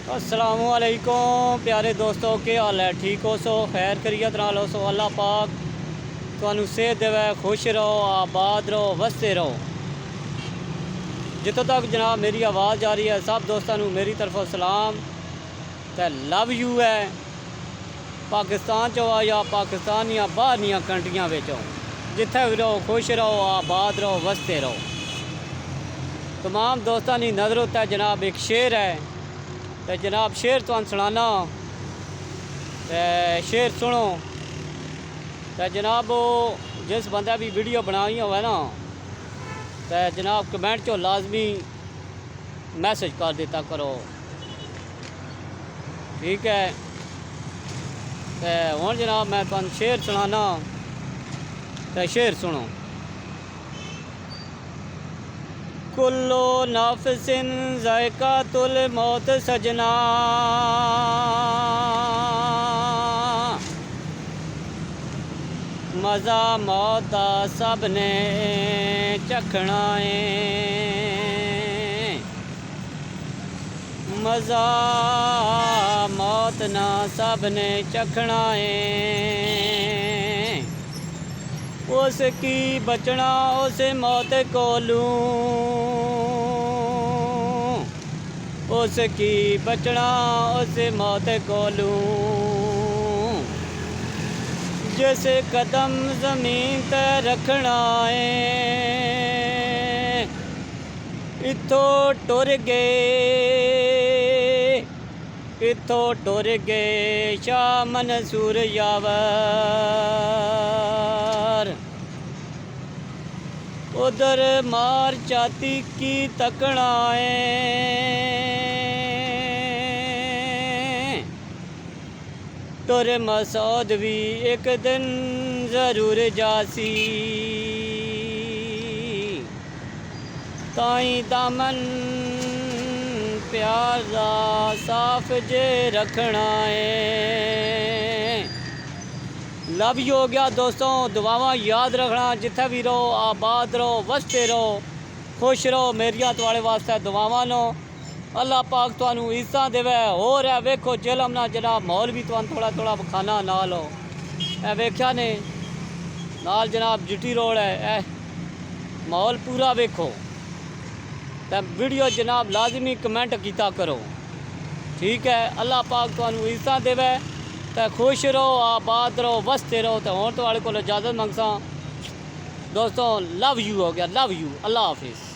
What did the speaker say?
अस्सलामुअलैकुम प्यारे दोस्तों, क्या हाल है? ठीक हो सो? खैर खैरियत नाल हो सो? अल्लाह पाक तुहानू सेहत देवे, खुश रहो, आबाद रहो, वसते रहो। जितों तक जनाब मेरी आवाज़ जा रही है, सब दोस्तों मेरी तरफों सलाम ते लव यू है। पाकिस्तान चो या पाकिस्तान या बाहर दियां कंट्रियां विचों जिथे भी रहो, खुश रहो, आबाद रहो, वसते रहो। तमाम दोस्तों की नज़र उत्ते जनाब एक शेर है, तो जनाब शेर तुहानू सुनाना, तो शेर सुनो। तो जनाब जिस बंदा भी वीडियो बनाई होवे ना, तो जनाब कमेंट चो लाजमी मैसेज कर देता करो, ठीक है? तो हुण जनाब मैं तुहानू शेर सुनाना, तो शेर सुनो। कुल्लो नफ्सिन ज़ायक़ातुल मौत सजना, मज़ा मौत दा सब ने चखना है, मज़ा मौत ना सब ने चखना है। उसकी बचना उस मौत कोलूं, उसकी बचना उस मौत कोलूं, जिस कदम ज़मीन ते रखना है। इत्थों टुर गए, इत्थों टुर गए शाह मंसूर यावर, उधर मार छाती की तकना है। टुर मसौद भी एक दिन ज़रूर जासी, ताई दामन प्यार दा साफ जे रखना है। लव यू हो गया दोस्तों, दुआवां याद रखना, जिथे भी रहो आबाद रहो, वसते रहो, खुश रहो। मेरिया तुहाड़े वास्ते दुआवां नो, अल्लाह पाक तुहानू इज्जतां देवे। होर है वेखो जेलम ना जनाब माहौल भी तुहानू थोड़ा थोड़ा विखाना नाल हो, ए वेख्या ने नाल जनाब जीटी रोड है, माहौल पूरा वेखो। तो वीडियो जनाब लाजमी कमेंट किया करो, ठीक है? अल्लाह पाक तुहानू इज्जतां देवे, तो खुश रहो, आबाद रहो, वसते रहो। तो हुण तुहाड़े कोल इजाज़त मंगसा दोस्तों, लव यू हो गया, लव यू, अल्लाह हाफिज़।